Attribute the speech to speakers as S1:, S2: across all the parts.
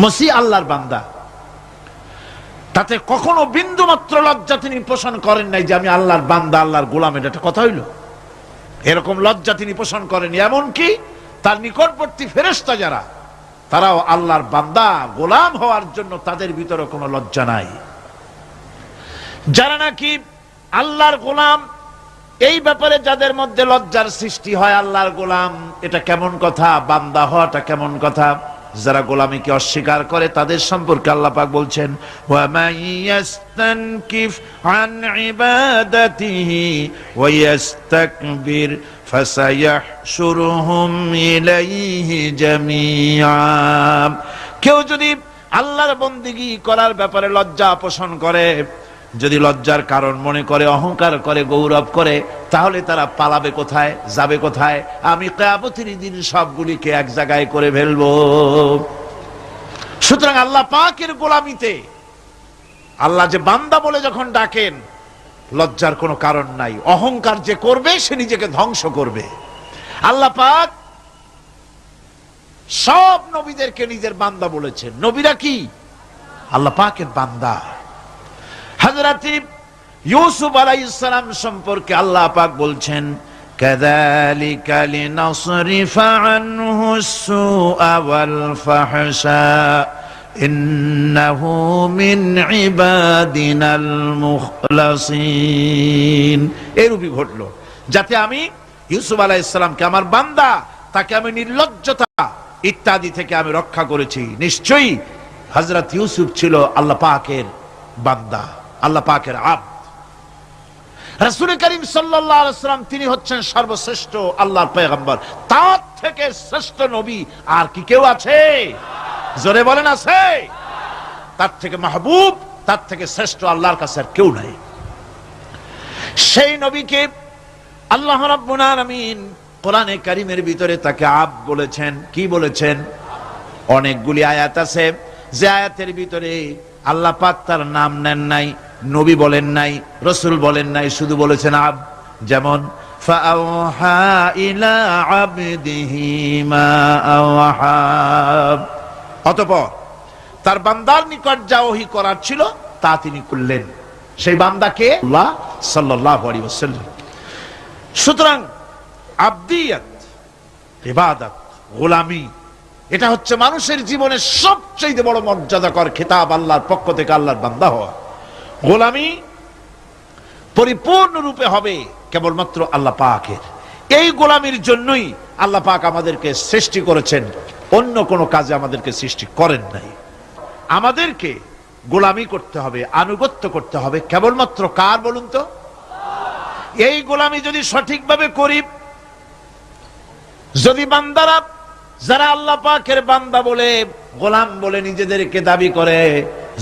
S1: মসিহ আল্লাহর বান্দা, তাতে কখনো বিন্দু মাত্র লজ্জা তিনি পোষণ করেন নাই যে আমি আল্লাহর বান্দা, আল্লাহর গোলাম। এটা কথা হইল? এরকম লজ্জা তিনি পোষণ করেন। এমনকি তার নিকটবর্তী ফেরেশতা যারা, তারাও আল্লাহর বান্দা গোলাম হওয়ার জন্য তাদের ভিতরে কোনো লজ্জা নাই। যারা নাকি আল্লাহর গোলাম, এই ব্যাপারে যাদের মধ্যে লজ্জার সৃষ্টি হয়, আল্লাহর গোলাম এটা কেমন কথা, বান্দা হওয়াটা কেমন কথা, যারা গোলামীকে অস্বীকার করে তাদের সম্পর্কে আল্লাহ পাক বলছেন, ওয়া মাইয়াস্তানকিফ আন ইবাদাতিহি ওয়া ইস্তাকবির ফাসায়াহশুরুহুম ইলাইহি জামিআ। কেউ যদি আল্লাহর বন্দেগী করার ব্যাপারে লজ্জা পোষণ করে, যদি লজ্জার কারণ মনে করে, অহংকার করে, গৌরব করে, তাহলে তারা পালাবে কোথায়, যাবে কোথায়? আমি কিয়ামতের দিন সবগুলিকে এক জায়গায় করে ফেলবো। সুতরাং আল্লাহ পাকের গোলামিতে আল্লাহ যে বান্দা বলে যখন ডাকেন, লজ্জার কোনো কারণ নাই। অহংকার যে করবে সে নিজেকে ধ্বংস করবে। আল্লাহ পাক সব নবীদেরকে নিজের বান্দা বলেছেন। নবীরা কি আল্লাহ পাকের বান্দা। হযরত ইউসুফ আলাইহিস সালাম সম্পর্কে আল্লাহ পাক বলছেন, কাযালিকা লিনাসরিফা আনহু সুআ ওয়াল ফাহশা ইন্নাহু মিন ইবাদিনাল মুখলাসিন। এরূপই ঘটলো যাতে আমি ইউসুফ আলাইহিস সালামকে, আমার বান্দা, তাকে আমি নির্লজ্জতা ইত্যাদি থেকে আমি রক্ষা করেছি। নিশ্চয়ই হযরত ইউসুফ ছিল আল্লাহ পাকের বান্দা, আল্লাহ পাকের আব্দ। রাসূল করিম সাল্লাল্লাহু আলাইহি ওয়াসাল্লাম তিনি হচ্ছেন সর্বশ্রেষ্ঠ আল্লাহর পয়গম্বর। তার থেকে শ্রেষ্ঠ নবী আর কি কেউ আছে? জোরে বলেন, আছে? তার থেকে মাহবুব, তার থেকে শ্রেষ্ঠ আল্লাহর কাছে আর কেউ নাই। সেই নবীকে আল্লাহ রাব্বুল আলামিন কোরআনে কারীমের ভিতরে তাকে আব্দ বলেছেন। কি বলেছেন? অনেকগুলি আয়াত আছে যে আয়াতের ভিতরে আল্লাহ পাক তার নাম নেন নাই, নবী বলেন নাই, রাসূল বলেন নাই, শুধু বলেছেন আব্দ। যেমন ফাআওহা ইলা আবদিহি মা আওহা। অতঃপর তার বান্দার নিকট যা ওহী করার ছিল তা তিনি করলেন। সেই বান্দাকে আল্লাহ সাল্লাল্লাহু আলাইহি ওয়াসাল্লাম। সুতরাং আবদিয়াত, ইবাদত, গোলামি, এটা হচ্ছে মানুষের জীবনের সবচেয়ে বড় মর্যাদাকর খেতাব, আল্লাহর পক্ষ থেকে আল্লাহর বান্দা হওয়া। গোলামি পরিপূর্ণ রূপে হবে কেবলমাত্র আল্লাহ পাকের। এই গোলামির জন্যই আল্লাহ পাক আমাদেরকে সৃষ্টি করেছেন, অন্য কোনো কাজে আমাদেরকে সৃষ্টি করেন নাই। আমাদেরকে গোলামি করতে হবে, আনুগত্য করতে হবে কেবলমাত্র কার বলুন তো? এই গোলামি যদি সঠিকভাবে করি, যদি বান্দারা যারা আল্লাহ পাকের বান্দা বলে, গোলাম বলে নিজেদেরকে দাবি করে,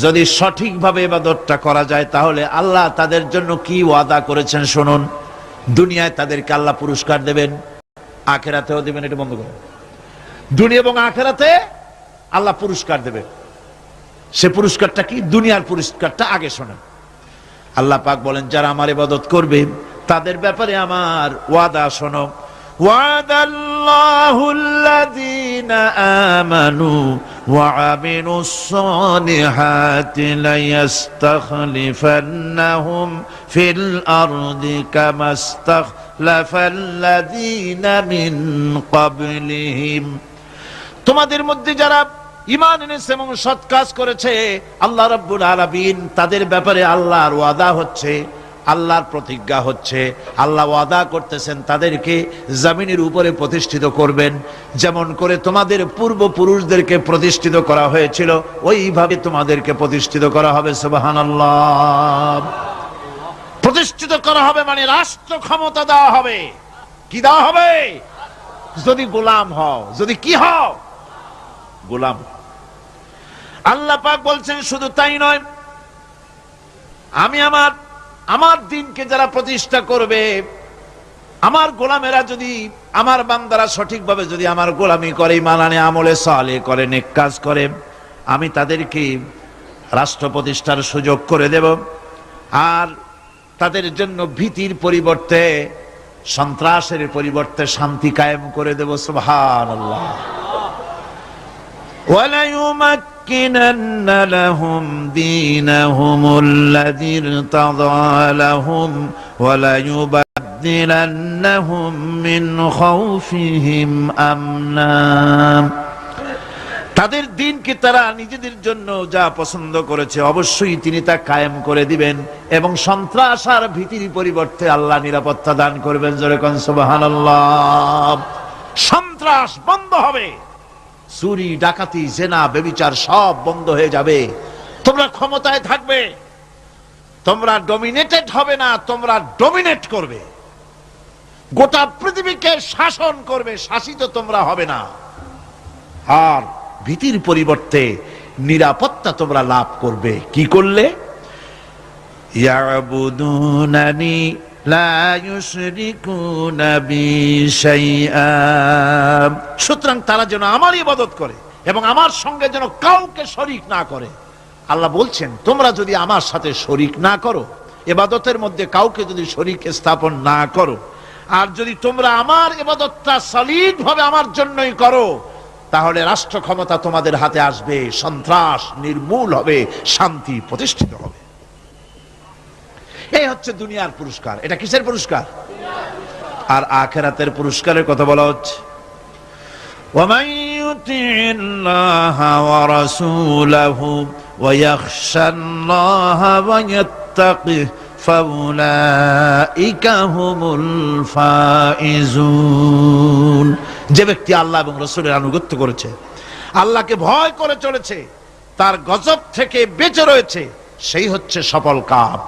S1: যদি সঠিকভাবে ইবাদতটা করা যায়, তাহলে আল্লাহ তাদের জন্য কি ওয়াদা করেছেন শুনুন। দুনিয়ায় তাদেরকে আল্লাহ পুরস্কার দেবেন, আখিরাতেও দেবেন। এটা বন্ধ করেন। দুনিয়া এবং আখিরাতে আল্লাহ পুরস্কার দেবেন। সে পুরস্কারটা কি? দুনিয়ার পুরস্কারটা আগে শোনেন। আল্লাহ পাক বলেন, যারা আমার ইবাদত করবে তাদের ব্যাপারে আমার ওয়াদা শোনো। ওয়াদাল্লাহু আল্লাযীনা আমানু ওয়া আমিলুস সালিহাতি লায়াস্তাখলিফান্নাহুম ফিল আরদি কামা ইস্তাখলাফাল্লাযীনা মিন ক্বাবলিহিম। তোমাদের মধ্যে যারা ঈমান এনেছে এবং সৎ কাজ করেছে, আল্লাহ রাব্বুল আলামিন তাদের ব্যাপারে আল্লাহর ওয়াদা হচ্ছে, আল্লাহর প্রতিজ্ঞা হচ্ছে, আল্লাহ ওয়াদা করতেছেন তাদেরকে জমিনের উপরে প্রতিষ্ঠিত করবেন। যেমন করে তোমাদের পূর্বপুরুষদেরকে প্রতিষ্ঠিত করা হয়েছিল, ওইভাবে তোমাদেরকে প্রতিষ্ঠিত করা হবে। সুবহানাল্লাহ। প্রতিষ্ঠিত করা হবে মানে রাষ্ট্র ক্ষমতা দেওয়া হবে। কি দেওয়া হবে? যদি গোলাম হও। যদি কি হও? গোলাম। আল্লাহ পাক বলছেন শুধু তাই নয়, আমি আমার দিনকে যারা প্রতিষ্ঠা করবে, আমার গোলামেরা যদি, আমার বান্দারা সঠিকভাবে যদি আমার গোলামি করে, ঈমান আনে, আমলে সালেহ করে, নেক কাজ করে, আমি তাদেরকে রাষ্ট্র প্রতিষ্ঠার সুযোগ করে দেব। আর তাদের জন্য ভীতির পরিবর্তে, সন্ত্রাসের পরিবর্তে শান্তি কায়েম করে দেব। সুবহানাল্লাহ। ওয়ালাইউমাত لَنُمَكِّنَنَّ لَهُمْ دِينَهُمُ الَّذِي ارْتَضَىٰ لَهُمْ وَلَيُبَدِّلَنَّهُم مِّنْ خَوْفِهِمْ أَمْنًا। তাদের দিনকে তারা নিজেদের জন্য যা পছন্দ করেছে অবশ্যই তিনি তা কায়েম করে দিবেন, এবং সন্ত্রাস আর ভীতির পরিবর্তে আল্লাহ নিরাপত্তা দান করবেন। জোরে কোন সুবহানাল্লাহ। সন্ত্রাস বন্ধ হবে, চুরি ডাকাতি জেনা ব্যভিচার সব বন্ধ হয়ে যাবে। তোমরা ক্ষমতায় থাকবে, তোমরা ডমিনেটেড হবে না, তোমরা ডমিনেট করবে, গোটা পৃথিবীকে শাসন করবে, শাসিত তোমরা হবে না। আর ভীতির পরিবর্তে নিরাপত্তা তোমরা লাভ করবে। কি করলে? ইয়াবুদুনানি লা ইউশরিকুনা বি শাইআ। সুতরাং তারা যেন আমার ইবাদত করে এবং আমার সঙ্গে যেন কাউকে শরীক না করে। আল্লাহ বলছেন তোমরা যদি আমার সাথে শরীক না করো, ইবাদতের মধ্যে কাউকে যদি শরীক স্থাপন না করো, আর যদি তোমরা আমার ইবাদতটা সলিড ভাবে আমার জন্যই করো, তাহলে রাষ্ট্র ক্ষমতা তোমাদের হাতে আসবে, সন্ত্রাস নির্মূল হবে, শান্তি প্রতিষ্ঠিত হবে। এই হচ্ছে দুনিয়ার পুরস্কার। এটা কিসের পুরস্কার? আর আখিরাতের পুরস্কারের কথা বলা হচ্ছে, وَمَن يُطِعِ اللَّهَ وَرَسُولَهُ وَيَخْشَ اللَّهَ وَيَتَّقِهِ فَأُولَئِكَ هُمُ الْفَائِزُونَ। যে ব্যক্তি আল্লাহ এবং রাসূলের আনুগত্য করেছে, আল্লাহকে ভয় করে চলেছে, তার গজব থেকে বেঁচে রয়েছে, সেই হচ্ছে সফল কাম।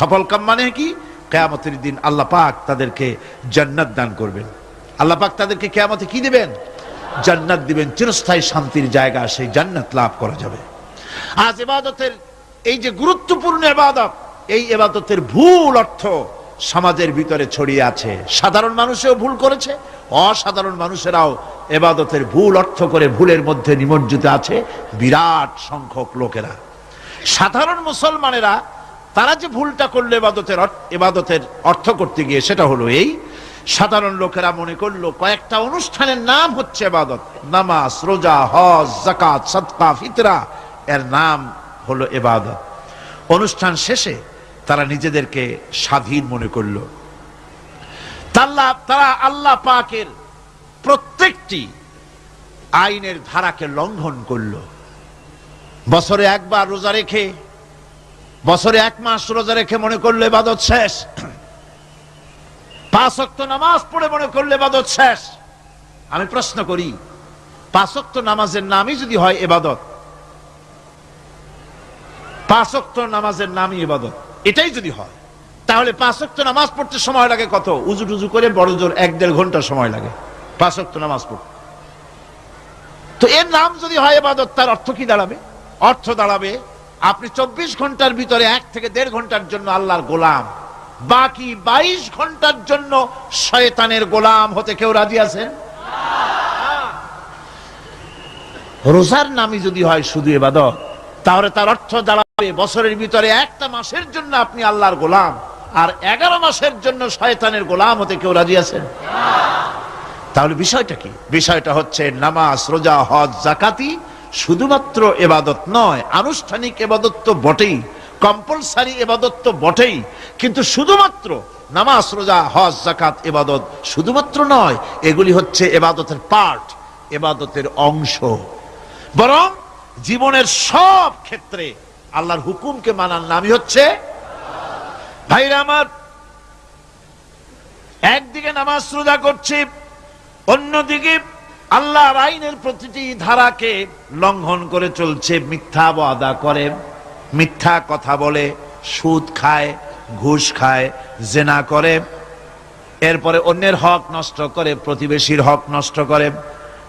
S1: সফল কাম মানে কি? কিয়ামতের দিন আল্লাহ পাক তাদেরকে জান্নাত দান করবেন। আল্লাহ পাক তাদেরকে কিয়ামতে কি দিবেন? জান্নাত দিবেন, চিরস্থায়ী শান্তির জায়গা, সেই জান্নাত লাভ করা যাবে। আজ ইবাদতের এই যে গুরুত্বপূর্ণ ইবাদত, এই ইবাদতের ভুল অর্থ সমাজের ভিতরে ছড়িয়ে আছে। সাধারণ মানুষও ভুল করেছে, অসাধারণ মানুষেরাও ইবাদতের ভুল অর্থ করে ভুলের মধ্যে নিমজ্জিত আছে বিরাট সংখ্যক লোকেরা। সাধারণ মুসলমানেরা তারা যে ভুলটা করলো ইবাদতের অর্থ করতে গিয়ে, সেটা হলো এই, সাধারণ লোকেরা মনে করলো কয়েকটা অনুষ্ঠানের নাম হচ্ছে ইবাদত, নামাজ, রোজা, হজ, যাকাত, সাদকা, ফিতরা, এর নাম হলো ইবাদত। অনুষ্ঠান শেষে তারা নিজেদেরকে স্বাধীন মনে করলো। তারা আল্লাহ পাকের প্রত্যেকটি আইনের ধারাকে লঙ্ঘন করলো। বছরে একবার রোজা রেখে, বছরে এক মাস রোজা রেখে মনে করলো ইবাদত শেষ। 5 ওয়াক্ত নামাজ পড়ে মনে করলে ইবাদত শেষ। আমি প্রশ্ন করি, 5 ওয়াক্ত নামাজের নামই যদি হয় ইবাদত, 5 ওয়াক্ত নামাজের নামই ইবাদত, এটাই যদি হয়, তাহলে 5 ওয়াক্ত নামাজ পড়তে সময় লাগে কত? উজু টুজু করে বড় জোর 1-1.5 ঘন্টা সময় লাগে 5 ওয়াক্ত নামাজ পড়তে। তো এর নাম যদি হয় ইবাদত, তার অর্থ কি দাঁড়াবে? অর্থ দাঁড়াবে আপনি 24 ঘন্টার ভিতরে 1 থেকে 1.5 ঘন্টার জন্য আল্লাহর গোলাম, বাকি 22 ঘন্টার জন্য শয়তানের গোলাম হতে কেউ রাজি আছেন? রোজার নামই যদি হয় শুধু ইবাদত, তাহলে তার অর্থ দাঁড়াবে বছরের ভিতরে একটা মাসের জন্য আপনি আল্লাহর গোলাম, আর 11 মাসের জন্য শয়তানের গোলাম হতে কেউ রাজি আছেন? তাহলে বিষয়টা কি? বিষয়টা হচ্ছে নামাজ, রোজা, হজ, যাকাতি শুধুমাত্র ইবাদত নয়, আনুষ্ঠানিক ইবাদত তো বটেই, কম্পালসারি ইবাদত তো বটেই, কিন্তু শুধুমাত্র নামাজ, রোজা, হজ, যাকাত ইবাদত শুধুমাত্র নয়, এগুলি হচ্ছে ইবাদতের পার্ট, ইবাদতের অংশ। বরং জীবনের সব ক্ষেত্রে আল্লাহর হুকুমকে মানার নামই হচ্ছে। ভাইরা আমার, একদিকে নামাজ রোজা করছি, অন্যদিকে আল্লাহর আইনের প্রতিটি ধারাকে লঙ্ঘন করে চলছে, মিথ্যা ওয়াদা করে, মিথ্যা কথা বলে, সুদ খায়, ঘুষ খায়, জেনা করে, এরপরে অন্যের হক নষ্ট করে, প্রতিবেশীর হক নষ্ট করে,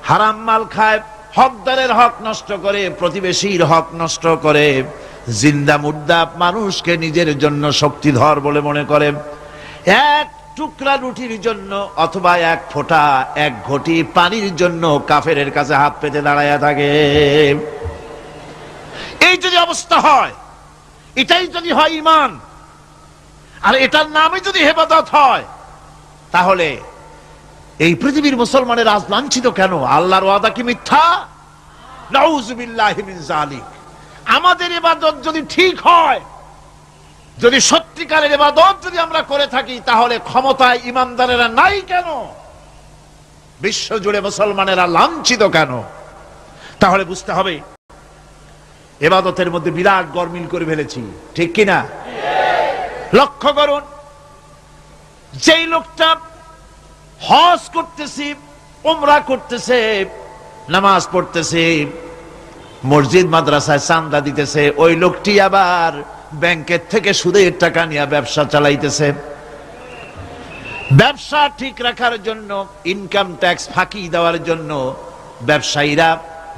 S1: হারাম মাল খায়, হকদারের হক নষ্ট করে, প্রতিবেশীর হক নষ্ট করে, জিন্দা মুর্দা মানুষকে নিজের জন্য শক্তিধর বলে মনে করে, এক টুকরা রুটির জন্য অথবা এক ফোঁটা, এক ঘটি পানির জন্য কাফেরের কাছে হাত পেতে দাঁড়ায়া থাকে। এই যদি অবস্থা হয়, এটাই যদি হয় ঈমান, আর এটার নামে যদি ইবাদত হয়, তাহলে এই পৃথিবীর মুসলমানের আজ লাঞ্ছিত কেন? আল্লাহর ওয়াদা কি মিথ্যা? নাউযু বিল্লাহি মিন যালিক। আমাদের ইবাদত যদি ঠিক হয়, যদি সত্যিকারের ইবাদত যদি আমরা করে থাকি, তাহলে ক্ষমতায় ইমানদারেরা নাই কেন? বিশ্ব জুড়ে মুসলমানেরা লাঞ্ছিত কেন? তাহলে বুঝতে হবে ইবাদতের মধ্যে বিরাট গরমিল করে ফেলেছি, ঠিক কিনা? লক্ষ্য করুন, যেই লোকটা হজ করতেছে, উমরা করতেছে, নামাজ পড়তেছে, মসজিদ মাদ্রাসায় চাঁদা দিতেছে, ওই লোকটি আবার ব্যাংকের থেকে সুদের টাকা নিয়ে ব্যবসা চালাইতেছে। ব্যবসা ঠিক রাখার জন্য, ইনকাম ট্যাক্স ফাঁকি দেওয়ার জন্য ব্যবসায়ীরা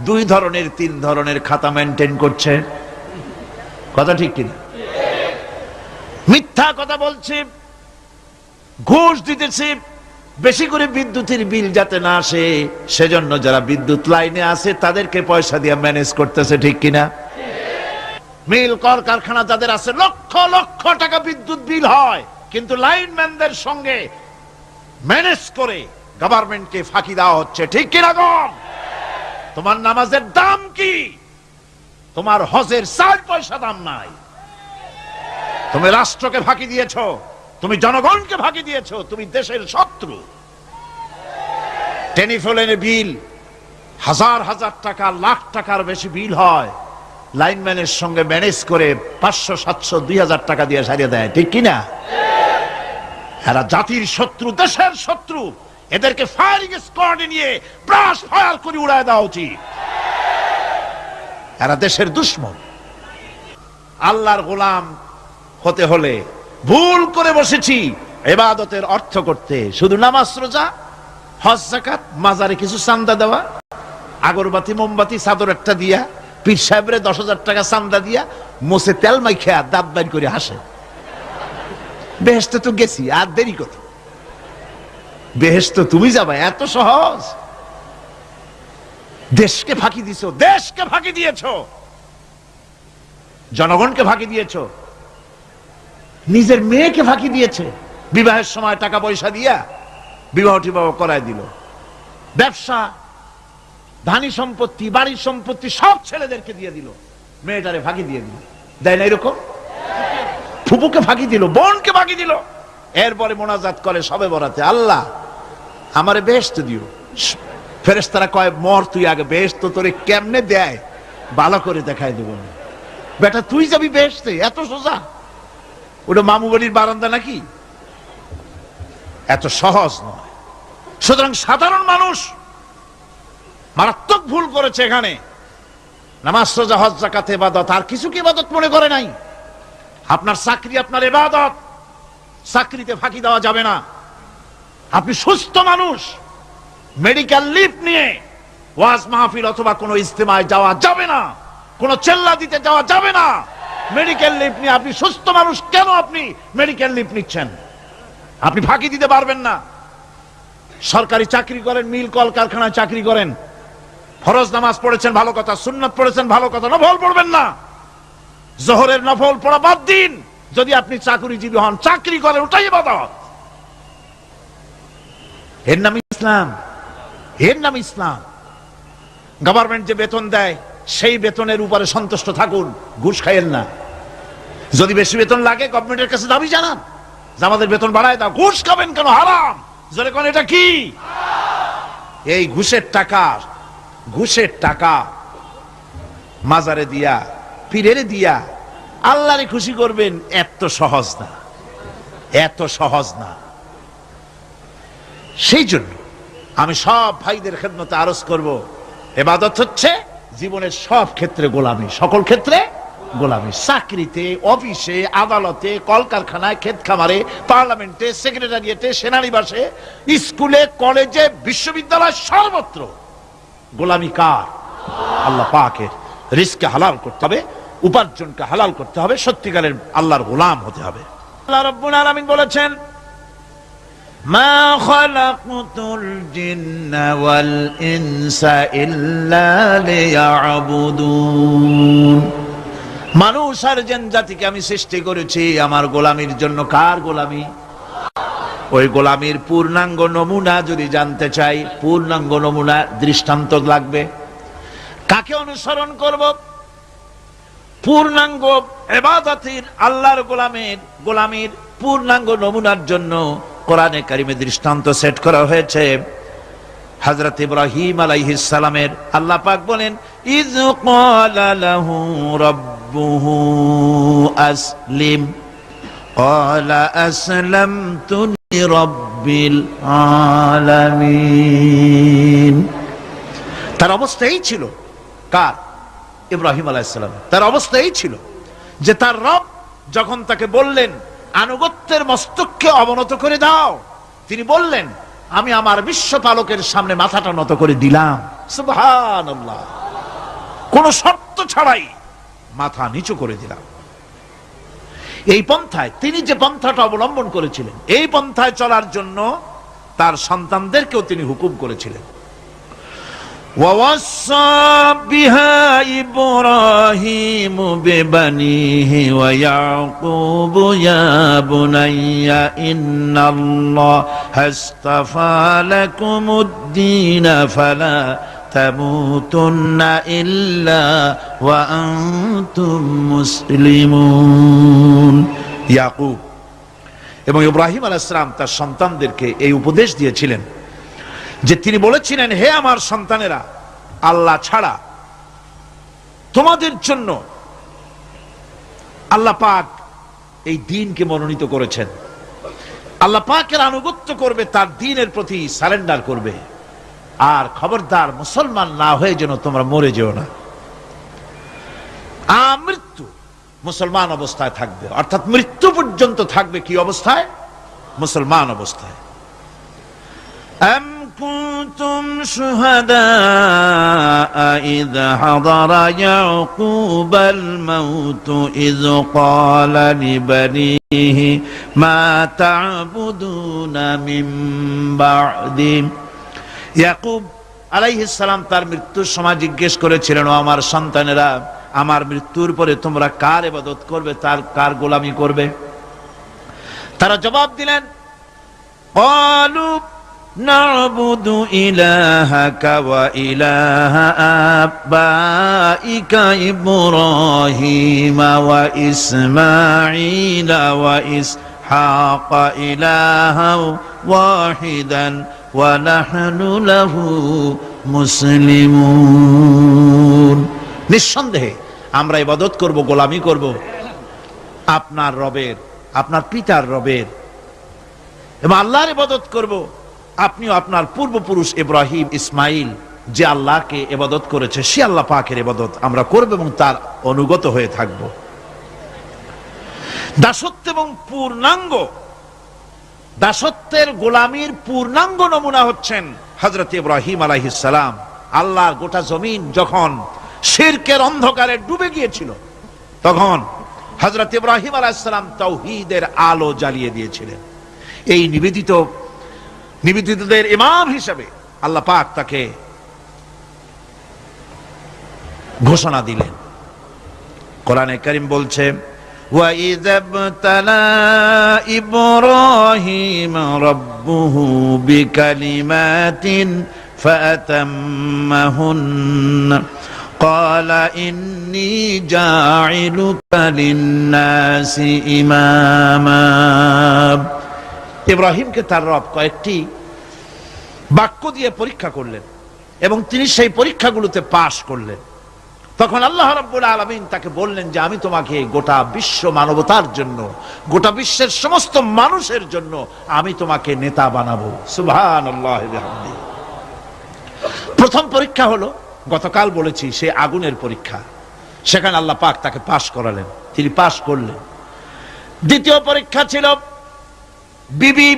S1: 2 ধরনের 3 ধরনের খাতা মেনটেন করছে। কথা ঠিক কিনা? মিথ্যা কথা বলছে, ঘুষ দিতেছে, বেশি করে বিদ্যুতের বিল যাতে না আসে সেজন্য যারা বিদ্যুৎ লাইনে আছে তাদেরকে পয়সা দিয়ে ম্যানেজ করতেছে, ঠিক কিনা? মিল কল কারখানা যাদের আছে, লক্ষ লক্ষ টাকা বিদ্যুৎ বিল হয়, কিন্তু লাইনম্যানদের সঙ্গে ম্যানেজ করে গভর্নমেন্টকে ফাঁকি দেওয়া হচ্ছে, ঠিক কিনা গণ? তোমার নামাজের দাম কি? তোমার হজের 4 পয়সা দাম নাই। তুমি রাষ্ট্রকে ফাঁকি দিয়েছো, তুমি জনগণকে ফাঁকি দিয়েছো, তুমি দেশের শত্রু। টেলিফোনের বিল হাজার হাজার টাকা, লাখ টাকার বেশি বিল হয়, লাইনম্যানের সঙ্গে ম্যানেজ করে 500, 700, 2000 টাকা দিয়ে সারিয়ে দেয়, ঠিক কিনা? এরা জাতির শত্রু, দেশের শত্রু। এদেরকে ফায়ারিং স্কোয়াডে নিয়ে ব্রাশ ফায়ার করে উড়ায় দেওয়া উচিত। এরা দেশের দুশমন। আল্লাহর গোলাম হতে হলে ভুল করে বসেছি ইবাদতের অর্থ করতে, শুধু নামাজ, রোজা, হজ, যাকাত, মাজারে কিছু চাঁদা দেওয়া, আগরবাতি, মোমবাতি, চাদর একটা দিয়া, পীর সাহেবরে 10,000 টাকা চাঁদা দিয়া, মোছে তেল মাইখা দাঁত বাইর করে হাসে। বেহেশতে তো গেছি, আর দেরি কত? বেহেশত তুমি যাবা, এত সহজ? দেশকে ফাঁকি দিছো, দেশকে ফাঁকি দিয়েছো, জনগণকে ফাঁকি দিয়েছো, নিজের মেয়েকে ফাঁকি দিয়েছে। বিবাহের সময় টাকা পয়সা দিয়া বিবাহ টিবাহ করায় দিল। ব্যবসা, ধানী সম্পত্তি, বাড়ির সম্পত্তি সব ছেলেদেরকে দিয়ে দিল, মেয়েটারে ফাঁকি দিয়ে দিল। দেয় না এরকম? ফুপুকে ফাঁকি দিল, বোনকে ফাঁকি দিল। এরপরে মোনাজাত করে সবে বরাতে, আল্লাহ আমারে বেহেশত দিও। ফেরেশতারা কয়, মর তুই আগে, বেহেশত তোরে কেমনে দেয় ভালো করে দেখাই দেব। বেটা তুই যাবি বেহেশতে? এত সোজা? ওটা মামু বাড়ির বারান্দা নাকি? এত সহজ নয়। সুতরাং সাধারণ মানুষ মারাত্মক ভুল করেছে এখানে। নামাজ, রোজা, হজ, যাকাত ইবাদত, আর কিছু কি ইবাদত মনে করে নাই? আপনার চাকরি আপনার ইবাদত, চাকরিতে ফাঁকি দেওয়া যাবে না। আপনি সুস্থ মানুষ, মেডিকেল লিভ নিয়ে ওয়াজ মাহফিল অথবা কোনো ইজতেমায় যাওয়া যাবে না, কোনো চেল্লা দিতে যাওয়া যাবে না। মেডিকেল লিভ নিয়ে আপনি সুস্থ মানুষ, কেন আপনি মেডিকেল লিভ নিচ্ছেন? আপনি ফাঁকি দিতে পারবেন না। সরকারি চাকরি করেন, মিল কল কারখানায় চাকরি করেন, ফরজ নামাজ পড়েছেন ভালো কথা, সুন্নাত পড়েছেন ভালো কথা, নফল পড়বেন না। জোহরের নফল পড়া বাদ দিন। যদি আপনি চাকরিজীবী হন, চাকরি করেন, ওটাই ইবাদত। এর নাম ইসলাম, এর নাম ইসলাম। গভর্নমেন্ট যে বেতন দেয় সেই বেতনের উপরে সন্তুষ্ট থাকুন, ঘুষ খাইয়েন না। যদি বেশি বেতন লাগে গভর্নমেন্টের কাছে দাবি জানান যে আমাদের বেতন বাড়ায় দাও। ঘুষ খাবেন কেন? হারাম। জোরে কোন এটা কি? এই ঘুষের টাকা মাজারে দিয়া, পীরেরে দিয়া আল্লাহরে খুশি করবেন, এত সহজ না, এত সহজ না। সেই জন্য আমি সব ভাইদের খেদমতে আরজ করব, ইবাদত হচ্ছে জীবনের সব ক্ষেত্রে গোলামি, সকল ক্ষেত্রে গোলামি। চাকরিতে, অফিসে, আদালতে, কলকারখানায়, ক্ষেত খামারে, পার্লামেন্টে, সেক্রেটারিয়েটে, সেনানিবাসে, স্কুলে, কলেজে, বিশ্ববিদ্যালয়, সর্বত্র গোলামি কার? আল্লাহ পাকের। রিজকে হালাল করতে হবে, উপার্জনকে হালাল করতে হবে, সত্যিকারের আল্লাহর গোলাম হতে হবে। আল্লাহ রাব্বুল আলামিন বলেছেন, মা খালাকতুল জিন্না ওয়াল ইনসা ইল্লা লিয়াবুদুন। মানুষ আর জিন জাতিকে আমি সৃষ্টি করেছি আমার গোলামির জন্য। কার গোলামি? ওই গোলামির পূর্ণাঙ্গ নমুনা যদি জানতে চাই, পূর্ণাঙ্গ নমুনা দৃষ্টান্ত লাগবে। কাকে অনুসরণ করব? পূর্ণাঙ্গ ইবাদতের আল্লাহর গোলামীর পূর্ণাঙ্গ নমুনার জন্য কোরআনে কারিমে দৃষ্টান্ত সেট করা হয়েছে। হযরত ইব্রাহিম আলাইহিস সালামের আল্লাহ পাক বলেন, ইয ক্বালা লাহু রাব্বুহু আসলিম ক্বালা আসলামতু লিরাব্বিল আলামিন। তার অবস্থা এই ছিল, কার? ইব্রাহিম আলাইহিস সালাম। তার অবস্থা এই ছিল যে তার রব যখন তাকে বললেন আনুগত্যের মস্তককে অবনত করে দাও, তিনি বললেন আমি আমার বিশ্বপালকের সামনে মাথাটা নত করে দিলাম। সুবহানাল্লাহ, কোন শর্ত ছাড়াই মাথা নিচু করে দিলাম। এই পন্থায় তিনি যে পন্থাটা অবলম্বন করেছিলেন, এই পন্থায় চলার জন্য তার সন্তানদেরকেও তিনি হুকুম করেছিলেন। ووصى بها إبراهيم ببنيه ويعقوب يا بني إن الله اصطفى لكم الدين فلا تموتن إلا وأنتم مسلمون। ইয়াকুব এবং ইব্রাহিম আলাইহিস সালাম তার সন্তানদেরকে এই উপদেশ দিয়েছিলেন যে তিনি বলেছিলেন, হে আমার সন্তানেরা, আল্লাহ ছাড়া তোমাদের জন্য আল্লাহ পাক এই দ্বীনকে মনোনীত করেছেন। আল্লাহ পাকের আনুগত্য করবে, তার দ্বীনের প্রতি সারেন্ডার করবে। আর খবরদার মুসলমান না হয়ে যেন তোমরা মরে যেও না। মৃত্যু মুসলমান অবস্থায় থাকবে, অর্থাৎ মৃত্যু পর্যন্ত থাকবে কি অবস্থায়? মুসলমান অবস্থায়। كنتم شهداء إذ حضر يعقوب الموت إذ قال لبنيه ما تعبدون من بعدي। ইয়াকুব আলাইহিস সালাম তার মৃত্যুর সময় জিজ্ঞেস করেছিলেন, ও আমার সন্তানেরা, আমার মৃত্যুর পরে তোমরা কার ইবাদত করবে, তার কার গোলামি করবে? তারা জবাব দিলেন, قالوا نعبد إلهك وإله آبائك إبراهيم وإسماعيل وإسحاق إلها واحدا ونحن له মুসলিমুন। নিঃসন্দেহে আমরা ইবাদত করব, গোলামি করব আপনার রবের, আপনার পিতার রবের, এবং আল্লাহর ইবাদত করব। আপনিও আপনার পূর্বপুরুষ ইব্রাহিম ইসমাইল যে আল্লাহকে ইবাদত করেছে, সে আল্লাহ পাকের ইবাদত আমরা করব এবং তার অনুগত হয়ে থাকব। দাসত্ব এবং পূর্ণাঙ্গ দাসত্বের গোলামীর পূর্ণাঙ্গ নমুনা হচ্ছেন হযরত ইব্রাহিম আলাইহিস সালাম। আল্লাহর গোটা জমিন যখন শিরকের অন্ধকারে ডুবে গিয়েছিল, তখন হযরত ইব্রাহিম আলাইহিস সালাম তাওহীদের আলো জ্বালিয়ে দিয়েছিলেন। এই নিবেদিতদের ইমাম হিসেবে আল্লাহ পাক তাকে ঘোষণা দিলেন। কোরআনে কারীম বলছে, وَإِذَ ابْتَلَى إِبْرَاهِيمَ رَبُّهُ بِكَلِمَاتٍ فَأَتَمَّهُنَّ قَالَ إِنِّي جَاعِلُكَ لِلنَّاسِ إِمَامًا। ইব্রাহিমকে তার রব কয়েকটি বাক্য দিয়ে পরীক্ষা করলেন এবং তিনি সেই পরীক্ষাগুলোতে পাশ করলেন। তখন আল্লাহ রাব্বুল আলামিন তাকে বললেন যে আমি তোমাকে গোটা বিশ্ব মানবতার জন্য, গোটা বিশ্বের সমস্ত মানুষের জন্য আমি তোমাকে নেতা বানাবো। সুবহানাল্লাহি ওয়া বিহামদিহি। প্রথম পরীক্ষা হলো, গতকাল বলেছি, সে আগুনের পরীক্ষা। সেখানে আল্লাহ পাক তাকে পাশ করালেন, তিনি পাশ করলেন। দ্বিতীয় পরীক্ষা ছিল বিবি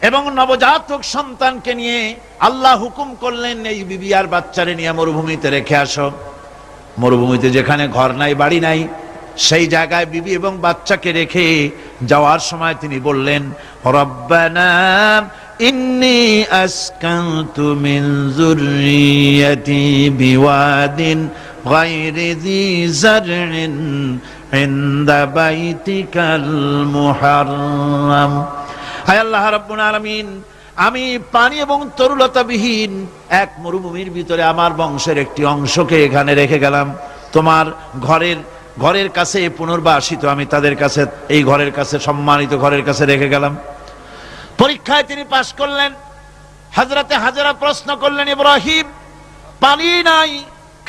S1: এবং নবজাতক সন্তানকে নিয়ে আল্লাহ হুকুম করলেন, এই বিবি আর বাচ্চারে নিয়ে মরুভূমিতে রেখে আসো। মরুভূমিতে যেখানে ঘর নাই, বাড়ি নাই, সেই জায়গায় বিবি এবং বাচ্চাকে রেখে যাওয়ার সময় তিনি বললেন, রব্বানা ইন্নী আসকানতু মিন যুররিয়াতি বিওয়াদিন গায়রি যী যারইন ইনদা বাইতিকাল মুহাররাম। হায় আল্লাহ রাব্বুল আলামিন, আমি পানি এবং তরুলতাবিহীন এক মরুভূমির ভিতরে আমার বংশের একটি অংশকে এখানে রেখে গেলাম, তোমার ঘরের কাছে পুনর্বাসিত আমি তাদের কাছে, এই ঘরের কাছে, সম্মানিত ঘরের কাছে রেখে গেলাম। পরীক্ষায় তিনি পাশ করলেন। হযরতে হাজেরা প্রশ্ন করলেন, ইব্রাহিম, পানি নাই,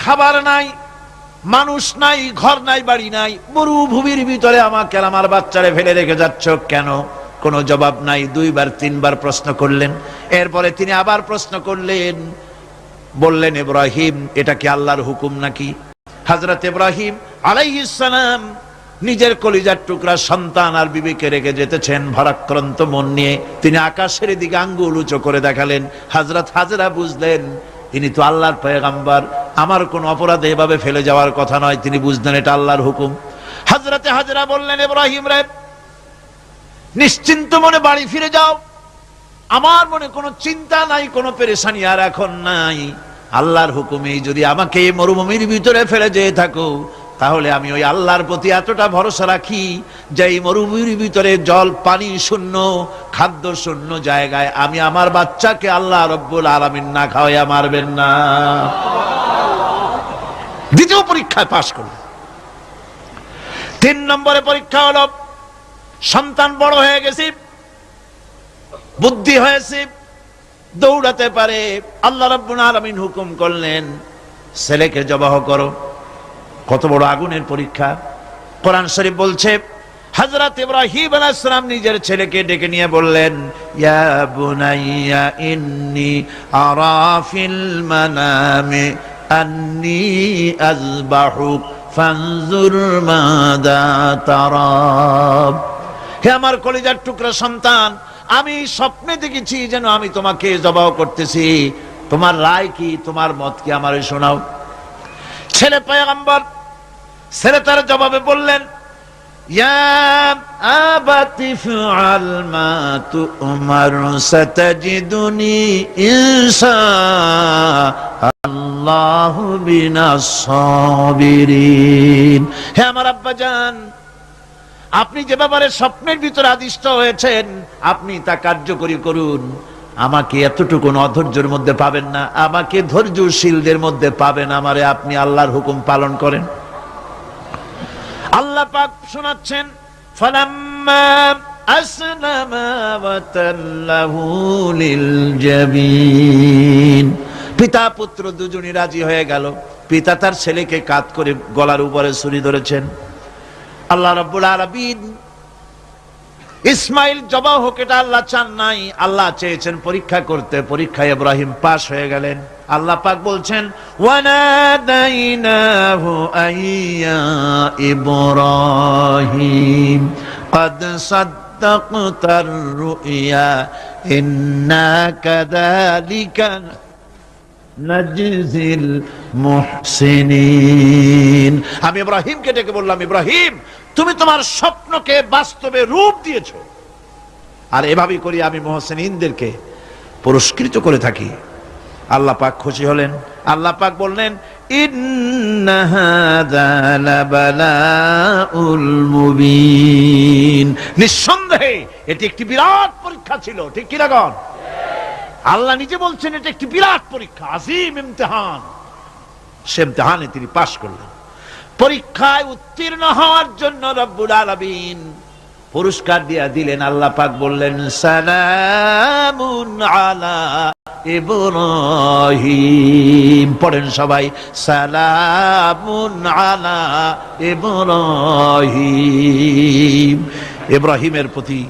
S1: খাবার নাই, মানুষ নাই, ঘর নাই, বাড়ি নাই, মরুভূমির ভিতরে আমাকে আমার বাচ্চারে ফেলে রেখে যাচ্ছ কেন? কোনো জবাব নাই। 2 বার 3 বার প্রশ্ন করলেন। এরপরে তিনি আবার প্রশ্ন করলেন, বললেন, ইব্রাহিম, এটা কি আল্লাহর হুকুম নাকি? হযরত ইব্রাহিম আলাইহিস সালাম নিজের কলিজার টুকরা সন্তান আর বিবিকে রেখে যেতেছেন ভারাক্রান্ত মন নিয়ে। তিনি আকাশের দিকে আঙ্গুল উঁচু করে দেখালেন। হযরত হাজেরা বুঝলেন ইনি তো আল্লাহর পয়গম্বর, আমার কোনো অপরাধে এভাবে ফেলে যাওয়ার কথা নয়। তিনি বুঝলেন এটা আল্লাহর হুকুম। হযরতে হাজেরা বললেন, ইব্রাহিম রে, নিশ্চিন্ত মনে বাড়ি ফিরে যাও, আমার মনে কোনো চিন্তা নাই, কোনো পেরেশানি আর এখন নাই। আল্লাহর হুকুমেই যদি আমাকে এই মরুভূমির ভিতরে ফেলে যেয়ে থাকো, তাহলে আমি ওই আল্লাহর প্রতি এতটা ভরসা রাখি যে এই মরুভূমির ভিতরে জল পানি শূন্য, খাদ্য শূন্য জায়গায় আমি আমার বাচ্চাকে আল্লাহ রব্বুল আলামিন না খাওয়াইয়া মারবেন না। দ্বিতীয় পরীক্ষায় পাশ করল। 3 নম্বরে পরীক্ষা হলো, সন্তান বড় হয়ে গেছে, বুদ্ধি হয়েছে, দৌড়াতে পারে। আল্লাহ রাব্বুল আলামিন হুকুম করলেন, ছেলেকে জবাহ করো। কত বড় আগুনের পরীক্ষা! কোরআন শরীফ বলছে, হযরত ইব্রাহিম আলাইহিস সালাম নিজের ছেলেকে ডেকে নিয়ে বললেন, ইয়া বুনাইয়া ইন্নী আরা ফিল মানামি আন্নী আযবাহুক ফানজুর মাযা তারা। হে আমার কলিজার টুকরা সন্তান, আমি স্বপ্নে দেখেছি যেন আমি তোমাকে জবাহ করতেছি, তোমার রায় কি, তোমার মত কি, আমারে শোনাও। ছেলে পয়গম্বর, ছেলে তার জবাবে বললেন, ইয়া আবাতি ফাআল মা তু'মার সাতাজিদুনি ইনশাআল্লাহু বিনাস সাবিরিন। হে আমার আব্বাজান, আপনি যে ব্যাপারে স্বপ্নের ভিতরে আদিষ্ট হয়েছেন, আপনি তা কার্যকরী করুন। আমাকে এতটুকু অধৈর্যের মধ্যে পাবেন না, আমাকে ধৈর্যশীলদের মধ্যে পাবেন। আমারে আপনি আল্লাহর হুকুম পালন করেন। আল্লাহ পাক শোনাচ্ছেন, ফালাম্মা আসলামা ওয়া তাল্লাহু লিল জাবিন। পিতা পুত্র দুজনই রাজি হয়ে গেল। পিতা তার ছেলেকে কাঁধ করে গলার উপরে ছুরি ধরেছেন। আল্লাহ রাব্বুল আলামিন ইসমাইল জবাহ হোক, এটা আল্লাহ চান নাই, আল্লাহ চেয়েছেন পরীক্ষা করতে। পরীক্ষায় ইব্রাহিম পাশ হয়ে গেলেন। আল্লাহ পাক বলছেন, ওয়ানাদাইনাহু আইয়া ইব্রাহিম ক্বাদ সাদ্দাকতার রুইয়া ইন্না কাযালিকা নাজজিল মুহসিনিন। আমি ইব্রাহিমকে ডেকে বললাম, ইব্রাহিম, তুমি তোমার স্বপ্নকে বাস্তবে রূপ দিয়েছো, আর এভাবেই করি আমি মুহসিনিনদেরকে পুরস্কৃত করে থাকি। আল্লাহ পাক খুশি হলেন। আল্লাহ পাক বললেন, ইন্না হাযা লাবালাউল মুবিন। নিঃসন্দেহে এটি একটি বিরাট পরীক্ষা ছিল। ঠিক কি লাগান? আল্লাহ নিজে বলছেন এটা একটি বিরাট পরীক্ষা, আজিম ইমতিহান। সে ইমতিহানে তিনি পাশ করলেন। পরীক্ষায় উত্তীর্ণ হওয়ার জন্য রব্বুল আলামিন পুরস্কার দিয়া দিলেন। আল্লাহ পাক বললেন, সালামুন আলা ইব্রাহিম। পড়েন সবাই, সালামুন আলা ইব্রাহিম। ইব্রাহিমের প্রতি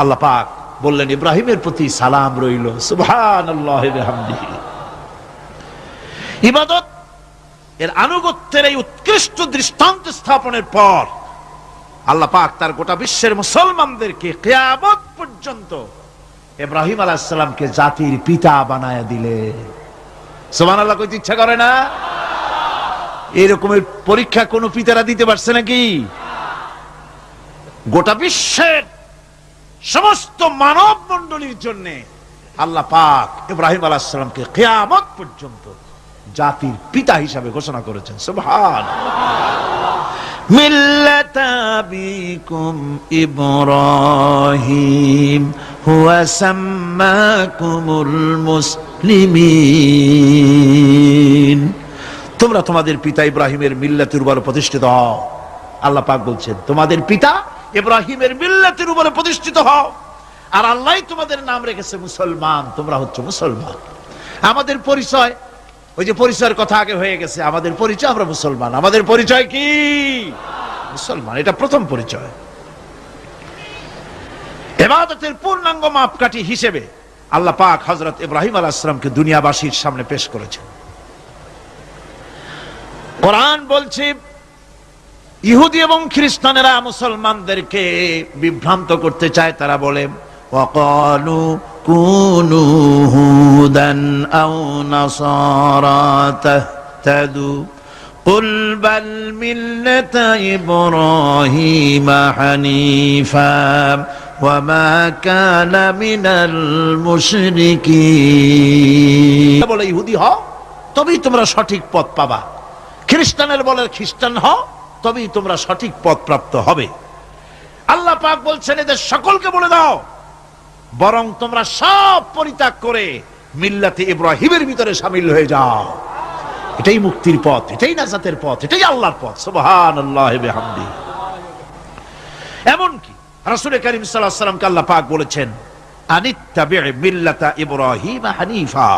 S1: আল্লাহ পাক বললেন, ইব্রাহিমের প্রতি সালাম রইল। সুবহানাল্লাহি ওয়া বিহামদিহি। ইবাদত এর আনুগত্যের এই উৎকৃষ্ট দৃষ্টান্ত স্থাপনের পর আল্লাহ পাক তার গোটা বিশ্বের মুসলমানদেরকে কিয়ামত পর্যন্ত ইব্রাহিম আলাইহিস সালামকে জাতির পিতা বানায়া দিলেন। সুবহানাল্লাহ কইতে ইচ্ছা করে না? এরকমের পরীক্ষা কোন পিতারা দিতে পারছে নাকি? গোটা বিশ্বের সমস্ত মানব মণ্ডলীর জন্য আল্লাহ পাক ইব্রাহিম আলাইহিস সালামকে কিয়ামত পর্যন্ত জাতির পিতা হিসাবে ঘোষণা করেছেন। সুবহানাল্লাহ। মিল্লাতা বিকুম ইব্রাহিম হুয়া সাম্মাকুমুল মুসলিমিন। তোমরা তোমাদের পিতা ইব্রাহিমের মিল্লাতের উপর প্রতিষ্ঠিত হও। আল্লাহ পাক বলছেন তোমাদের পিতা ইব্রাহিমের মিল্লাতের উপরে প্রতিষ্ঠিত হও, আর আল্লাহই তোমাদের নাম রেখেছে মুসলমান, তোমরা হচ্ছে মুসলমান। আমাদের পরিচয়, ওই যে পরিচয়ের কথা আগে হয়ে গেছে, আমাদের পরিচয় আমরা মুসলমান। আমাদের পরিচয় কি? মুসলমান। এটা প্রথম পরিচয়। ইবাদতের পূর্ণাঙ্গ মাপকাঠি হিসেবে আল্লাহ পাক হযরত ইব্রাহিম আলাইহিস সালামকে দুনিয়াবাসীর সামনে পেশ করেছেন। কোরআন বলছে ইহুদি এবং খ্রিস্টানেরা মুসলমানদেরকে বিভ্রান্ত করতে চায়। তারা বলে ওয়াকালু কুনু হুদান আও নাসারা তাহতাদু কুল বাল মিল্লাতা ইব্রাহিম হানিফা ওয়া মা কানা মিনাল মুশরিকিন। বলে ইহুদি হও তবেই তোমরা সঠিক পথ পাবা, খ্রিস্টানের বলে খ্রিস্টান হও তবেই তোমরা সঠিক পথ প্রাপ্ত হবে। আল্লাহ পাক বলছেন এদের সকলকে বলে দাও বরং তোমরা সব পরিত্যাগ করে মিল্লাতে ইব্রাহিমের ভিতরে শামিল হয়ে যাও। এটাই মুক্তির পথ, এটাই নাজাতের পথ, এটাই আল্লাহর পথ। সুবহানাল্লাহি ওয়া বিহামদিহি। এমনকি রাসূল কারীম সাল্লাল্লাহু আলাইহি ওয়াসাল্লামকে আল্লাহ পাক বলেছেন আনিত্তাবি' মিল্লাতা ইব্রাহিম হানিফা,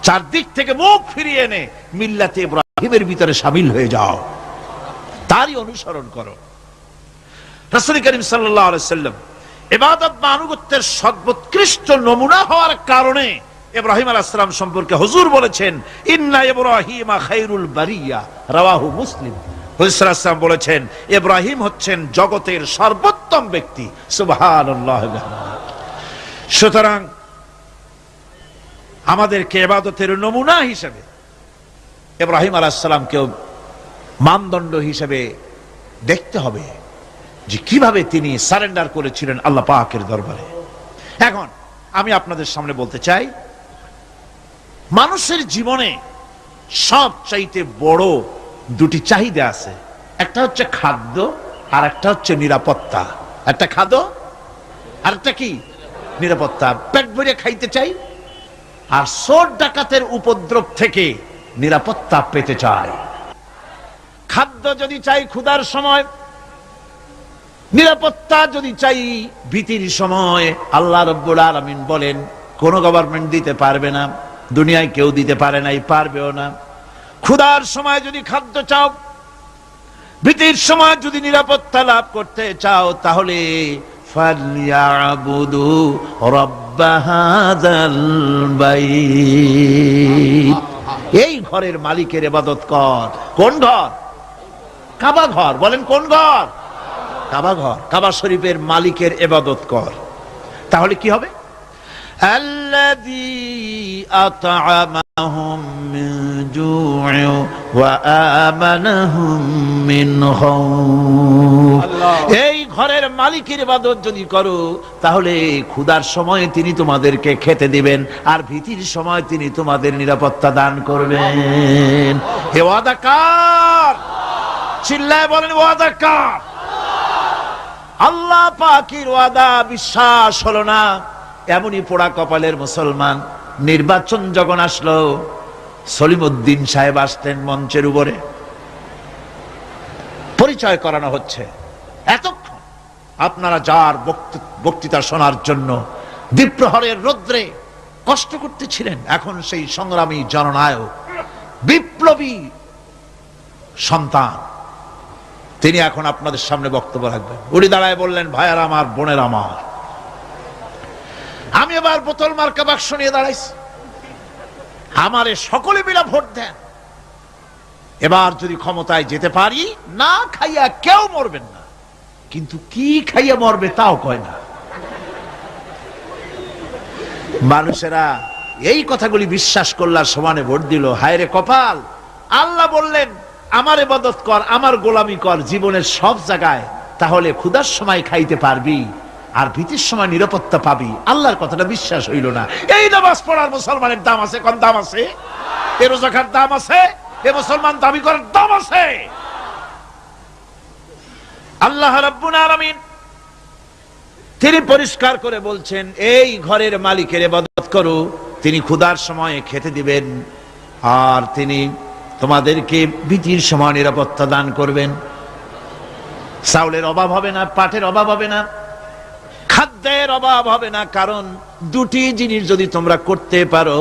S1: চারদিক থেকে মুখ ফিরিয়ে এনে মিল্লাতে ইব্রাহিমের ভিতরে শামিল হয়ে যাও, তারই অনুসরণ করো। রাসূল কারীম সাল্লাল্লাহু আলাইহি ওয়াসাল্লাম ইবাদত বা আনুগত্যের সর্বোৎকৃষ্ট নমুনা হওয়ার কারণে ইব্রাহিম আলাইহিস সালাম সম্পর্কে হুজুর বলেছেন ইন্না ইব্রাহিমা খায়রুল বারিয়া, রাওয়াহু মুসলিম। হুজুর সাল্লাল্লাহু আলাইহি ওয়াসাল্লাম বলেছেন ইব্রাহিম হচ্ছেন জগতের সর্বোত্তম ব্যক্তি। সুবহানাল্লাহ। সুতরাং আমাদেরকে ইবাদতের নমুনা হিসেবে ইব্রাহিম আলাইহিস সালামকে মানদণ্ড হিসেবে দেখতে হবে যে কিভাবে তিনি সারেন্ডার করেছিলেন আল্লাহ পাকের দরবারে। এখন আমি আপনাদের সামনে বলতে চাই মানুষের জীবনে সবচাইতে বড় দুটি চাহিদা আছে, একটা হচ্ছে খাদ্য আর একটা হচ্ছে নিরাপত্তা। একটা খাদ্য আর একটা কি? নিরাপত্তা। পেট ভরে খাইতে চাই আর চোর ডাকাতের উপদ্রব থেকে নিরাপত্তা পেতে চাই। খাদ্য যদি চাই ক্ষুধার সময়, নিরাপত্তা যদি চাই ভীতির সময়। আল্লাহ রাব্বুল আলামিন বলেন কোন গভর্নমেন্ট দিতে পারবে না, দুনিয়ায় কেউ দিতে পারে নাই, পারবেও না। ক্ষুধার সময় যদি খাদ্য চাও, ভীতির সময় যদি নিরাপত্তা লাভ করতে চাও, তাহলে ফালইয়াবুদু রাব্ব হাযাল বাইত, এই ঘরের মালিকের ইবাদত কর। কোন ঘর? কাবা ঘর। বলেন কোন ঘর? কাবা ঘর। কাবা শরীফের মালিকের ইবাদত কর। তাহলে কি হবে? আল্লাযী আত'আমাহুম মিন জু'ইন ওয়া আমানাহুম মিন খাউফ। এই ঘরের মালিকের ইবাদত যদি করো তাহলে ক্ষুধার সময় তিনি তোমাদেরকে খেতে দিবেন আর ভীতির সময় তিনি তোমাদের নিরাপত্তা দান করবেন। হে ওয়াদা কার? চিল্লায় বলেন ওয়াদা কার? আল্লাহ পাকের ওয়াদা বিশ্বাস হলো না, এমনই পোড়া কপালের মুসলমান। নির্বাচন যখন আসলো, সলিমউদ্দিন সাহেব আসতেন মঞ্চের উপরে, পরিচয় করানো হচ্ছে। এতক্ষণ আপনারা যার বক্তৃতা শোনার জন্য দ্বীপ্রহরের রৌদ্রে কষ্ট করতেছিলেন, এখন সেই সংগ্রামী জননায়ক বিপ্লবী সন্তান তিনি এখন আপনাদের সামনে বক্তব্য রাখবেন। উনি দাঁড়ায় বললেন, ভাইয়ার আমার, বোনের আমার, আমি এবার বোতল মার্কা বাক্স নিয়ে দাঁড়াইছি, আমারে সকলে মিলে ভোট দেন। এবার যদি ক্ষমতায় যেতে পারি, না খাইয়া কেউ মরবেন না, কিন্তু কি খাইয়া মরবে তাও কয় না। মানুষেরা এই কথাগুলি বিশ্বাস করলার সমানে ভোট দিল। হায় রে কপাল! আল্লাহ বললেন আমার ইবাদত কর, আমার গোলামি কর জীবনের সব জায়গায়, তাহলে ক্ষুধার সময় খাইতে পারবি আর ভীতির সময় নিরাপত্তা পাবি। আল্লাহর কথাটা বিশ্বাস হইল না। এই নামাজ পড়ার মুসলমানের দাম আছে? কোন দাম আছে? এ রোজাকার দাম আছে? এ মুসলমান দাবি করার দাম আছে? আল্লাহ রাব্বুল আলামিন তিনি পরিষ্কার করে বলছেন, এই ঘরের মালিকের ইবাদত করো, তিনি ক্ষুধার সময়ে খেতে দিবেন, আর তিনি তোমাদেরকে ভীতির সময় নিরাপত্তা দান করবেন। চাউলের অভাব হবে না, পাটের অভাব হবে না, খাদ্যের অভাব হবে না, কারণ দুটি জিনিস যদি তোমরা করতে পারো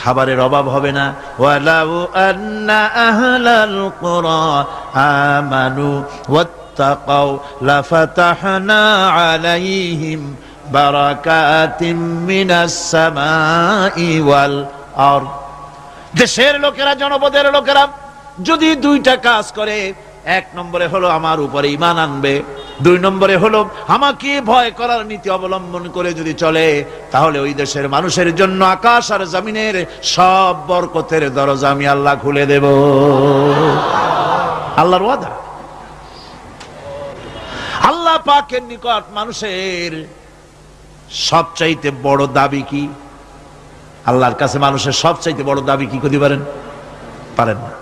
S1: খাবারের অভাব হবে না। ওয়ালাউ আন্না আহলাল কুরা আমানু ওয়াত্তাকাউ লাফাতাহনা আলাইহিম বারাকাতিম মিনাস সামাই ওয়াল আরদ। দেশের লোকেরা, জনপদের লোকেরা যদি দুইটা কাজ করে, এক নম্বরে হলো আমার উপরে ঈমান আনবে, দুই নম্বরে হলো আমাকে ভয় করার নীতি অবলম্বন করে যদি চলে, তাহলে ওই দেশের মানুষের জন্য আকাশ আর জমিনের সব বরকতের দরজা আমি আল্লাহ খুলে দেব। আল্লাহর ওয়াদা। আল্লাহ পাকের নিকট মানুষের সবচাইতে বড় দাবি কি? আল্লাহর কাছে মানুষের সবচাইতে বড় দাবি কি করতে পারেন? পারেন না।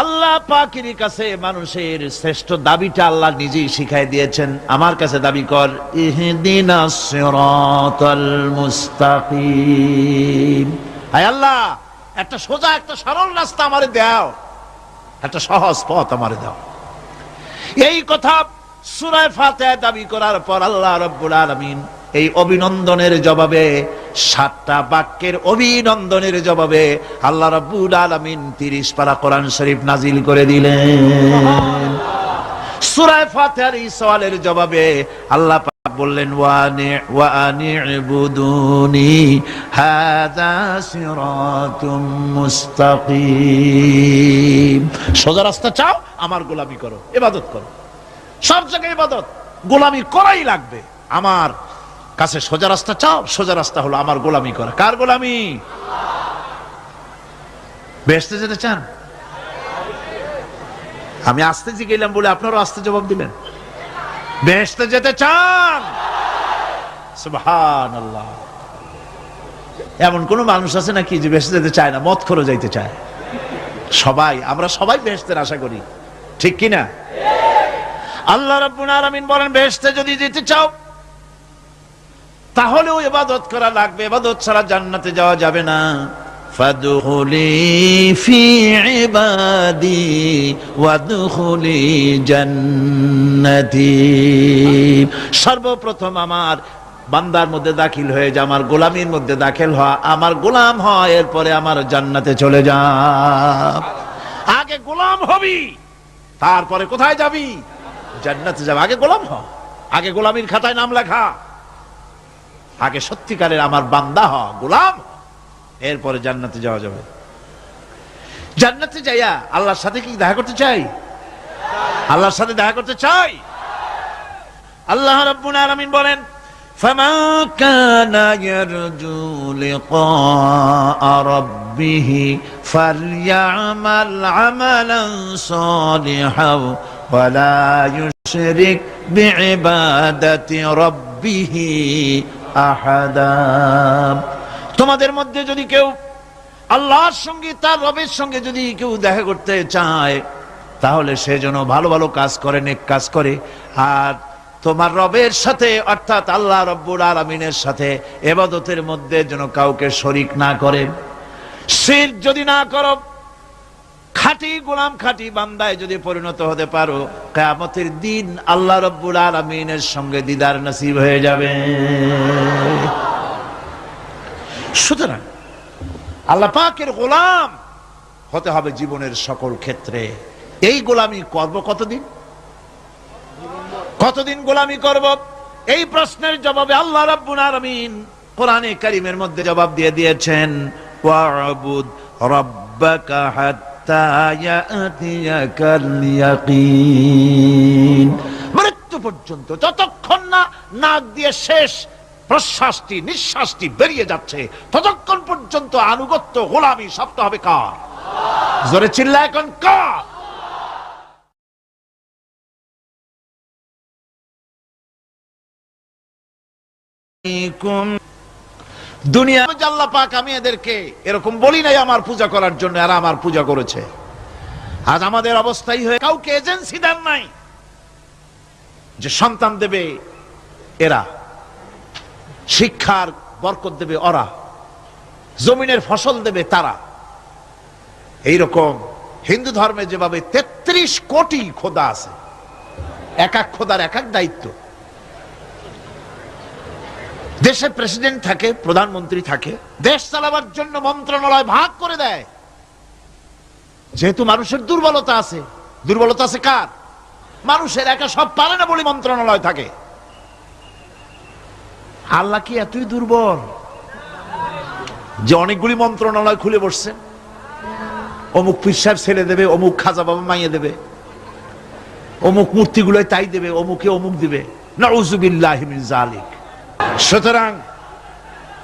S1: আল্লাহ পাকের কাছে মানুষের শ্রেষ্ঠ দাবিটা আল্লাহ নিজেই শিখাই দিয়েছেন। আমার কাছে দাবি কর, ইহদিনাস সিরাতাল মুস্তাকিম। হায় আল্লাহ, একটা সোজা, একটা সরল রাস্তা আমারে দাও, একটা সহজ পথ আমারে দাও। এই কথা সূরা ফাতিহা দাবি করার পর আল্লাহ রাব্বুল আলামিন এই অভিনন্দনের জবাবে, 7টা বাক্যের অভিনন্দনের জবাবে আল্লাহ রাব্বুল আলামিন 30 পারা কোরআন শরীফ নাজিল করে দিলেন। সূরা ফাতিহার এই সওয়ালের জবাবে আল্লাহ পাক বললেন, ওয়া আনি'বুদুনি হাযা সিরাতুম মুস্তাকিম। সোজা রাস্তা চাও, আমার গোলামি করো, ইবাদত করো। সব জায়গায় ইবাদত, গোলামি করাই লাগবে। আমার কাছে সোজা রাস্তা চাও, সোজা রাস্তা হলো আমার গোলামি করা। কার গোলামি? বেহেশতে যেতে চান? আমি আস্তে জিজ্ঞেলাম বলে আপনারও আস্তে জবাব দিলেন। বেহেশতে যেতে চান? সুবহানাল্লাহ। এমন কোন মানুষ আছে নাকি যে বেহেশতে যেতে চায় না? মদ খোরও যাইতে চায়। সবাই, আমরা সবাই বেহেশতের আশা করি, ঠিক কিনা? আল্লাহ রাব্বুল আলামিন বলেন, বেহেশতে যদি যেতে চাও তাহলেও ইবাদত করা লাগবে, ইবাদত ছাড়া জান্নাতে যাওয়া যাবে না। ফাদখুলি ফি ইবাদি ওয়াদখুলি জান্নাতি। সর্বপ্রথম আমার বান্দার মধ্যে দাখিল হয়ে যা, আমার গোলামির মধ্যে দাখিল হওয়া, আমার গোলাম হয়, এরপরে আমার জান্নাতে চলে যা। আগে গোলাম হবি, তারপরে কোথায় যাবি? জান্নাতে যাবে। আগে গোলাম হ, আগে গোলামির খাতায় নাম লেখা, আগে সত্যিকারের আমার বান্দা হ, গোলাম, এরপরে জান্নাতে যাওয়া যাবে। জান্নাতে যাইয়া আল্লাহর সাথে কি দেখা করতে চাই? আল্লাহর সাথে দেখা করতে চাই। আল্লাহ রাব্বুল আলামিন বলেন, ফামান কানা ইয়ারজু লিকা রাব্বিহি ফালইআমাল আমালান সালিহান ওয়া লা ইউশরিক বিইবাদাতি রাব্বিহি আহাদা। তোমাদের মধ্যে যদি কেউ আল্লাহর সঙ্গে, তার রবের সঙ্গে যদি কেউ দেখা করতে চায়, তাহলে সে যেন ভালো ভালো কাজ করে, নেক কাজ করে, আর তোমার রবের সাথে অর্থাৎ আল্লাহ রাব্বুল আলামিনের সাথে ইবাদতের মধ্যে যেন কাউকে শরীক না করে। শিরক যদি না করো, খাঁটি গোলাম, খাঁটি বান্দায় যদি পরিণত হতে পারো, কিয়ামতের দিন আল্লাহ রাব্বুল আলামিনের সঙ্গে দিদার নসিব হয়ে যাবে। সুতরাং আল্লাহ পাকের গোলাম হতে হবে জীবনের সকল ক্ষেত্রে। এই গোলামি করব কতদিন? কতদিন গোলামি করব? এই প্রশ্নের জবাবে আল্লাহ রাব্বুল আলামিন কোরআনে কারীমের মধ্যে জবাব দিয়ে দিয়েছেন, ওয়া'বুদ রাব্বাকা হাত্তা ইয়াতিয়াকাল ইয়াকিন। মৃত্যু পর্যন্ত, যতক্ষণ না নাক দিয়ে শেষ প্রশ্বাসটি, নিঃশ্বাসটি বেরিয়ে যাচ্ছে, ততক্ষণ পর্যন্ত আনুগত্য, গোলামি সবটা হবে কার? জোরে চিল্লা এখন কার? দুনিয়া আল্লাহ পাক আমি এদেরকে এরকম বলি নাই আমার পূজা করার জন্য, এরা আমার পূজা করেছে। আজ আমাদের অবস্থাই হয়ে কাউকে এজেন্সি দেন নাই যে সন্তান দেবে, এরা, শিক্ষার বরকত দেবে ওরা, জমিনের ফসল দেবে তারা। এইরকম হিন্দু ধর্মে যেভাবে 33 কোটি খোদা আছে, এক এক খোদার এক এক দায়িত্ব। দেশে প্রেসিডেন্ট থাকে, প্রধানমন্ত্রী থাকে, দেশ চালাবার জন্য মন্ত্রণালয় ভাগ করে দেয়। যেহেতু মানুষের দুর্বলতা আছে, দুর্বলতা আছে কার? মানুষের, একা সব পারে না বলে মন্ত্রণালয় থাকে। আল্লাহ কি এতই দুর্বল যে অনেকগুলি মন্ত্রণালয় খুলে বসছেন? অমুক পীর সাহেব ছেলে দেবে, অমুক খাজা বাবা মাইয়ে দেবে, অমুক মূর্তিগুলোয় তাই দেবে, অমুকে অমুক দিবে। নাউযুবিল্লাহি মিন যালিক। সুতরাং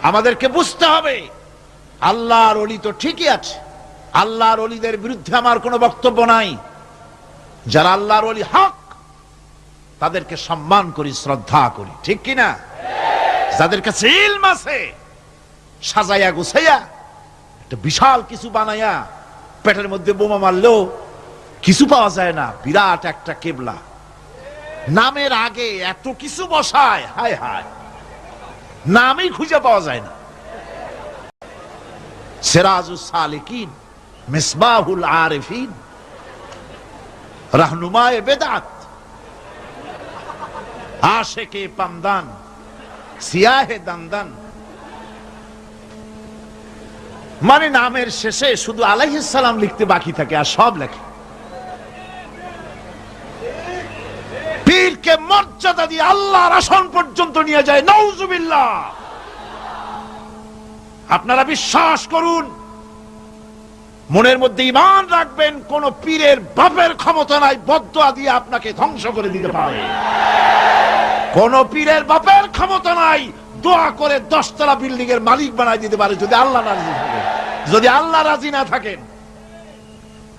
S1: আমাদেরকে বুঝতে হবে, আল্লাহর ওলি তো ঠিকই আছে, আল্লাহর ওলিদের বিরুদ্ধে আমার কোনো বক্তব্য নাই। যারা আল্লাহর ওলি হক, তাদেরকে সম্মান করি, শ্রদ্ধা করি, ঠিক কিনা? যাদের কাছে ইলম আছে, সাজাইয়া গুছাইয়া একটা বিশাল কিছু বানাইয়া পেটের মধ্যে বোমা মারলেও কিছু পাওয়া যায় না, বিরাট একটা কেবলা, নামের আগে এত কিছু বসায়, হায় হায়, নামই খুঁজে পাওয়া যায় না। সিরাজুস সালিকিন, মিসবাহুল আরিফিন, রাহনুমায়ে বেদাত, আশিকে পামদান, সিয়াহে দানদান। মানে নামের শেষে শুধু আলাইহিস সালাম লিখতে বাকি থাকে, আর সব লেখে। পীরকে মর্যাদা দিয়ে আল্লাহর আসন পর্যন্ত নিয়ে যায়, নাউযুবিল্লাহ। আপনারা বিশ্বাস করুন, মনের মধ্যে ঈমান রাখবেন, কোন পীরের বাপের ক্ষমতা নাই বদদুয়া দিয়ে আপনাকে ধ্বংস করে দিতে পারে। কোন পীরের বাপের ক্ষমতা নাই দোয়া করে 10 তলা বিল্ডিং এর মালিক বানাই দিতে পারে, যদি আল্লাহ রাজি থাকেন। যদি আল্লাহ রাজি না থাকেন,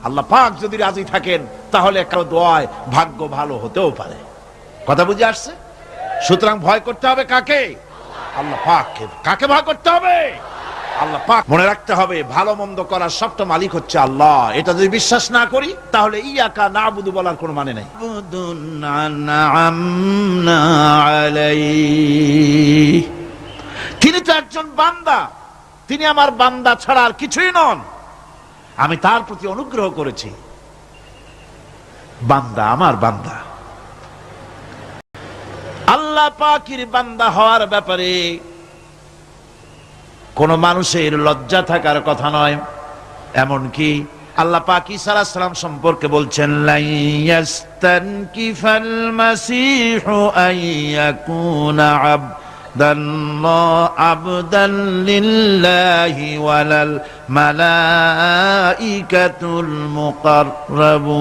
S1: আল্লাহ পাক যদি রাজি থাকেন, তাহলে কারো দোয়ায় ভাগ্য ভালো হতেও পারে। কথা বুঝে আসছে? সুতরাং ভয় করতে হবে কাকে? আল্লাহ পাককে। কাকে ভয় করতে হবে? আল্লাহ পাক। মনে রাখতে হবে, ভালো মন্দ করার সবটা মালিক হচ্ছে আল্লাহ। এটা যদি বিশ্বাস না করি, তাহলে ইয়াকা নাবুদু বলার কোনো মানে নাই। তিনি তো একজন বান্দা, তিনি আমার বান্দা ছাড়া আর কিছুই নন। আমি তার প্রতি অনুগ্রহ করেছি। বান্দা, আমার বান্দা। আল্লাহ পাকের বান্দা হওয়ার ব্যাপারে কোন মানুষের লজ্জা থাকার কথা নয়। এমনকি আল্লাহ পাক ঈসা আলাইহিস সালাম সম্পর্কে বলছেন, লা ইয়াস্তানকিফাল মাসীহু আইয়াকুনা আবদান লিল্লাহি ওয়ালাল মালাইকাতুল মুকাররাবুন।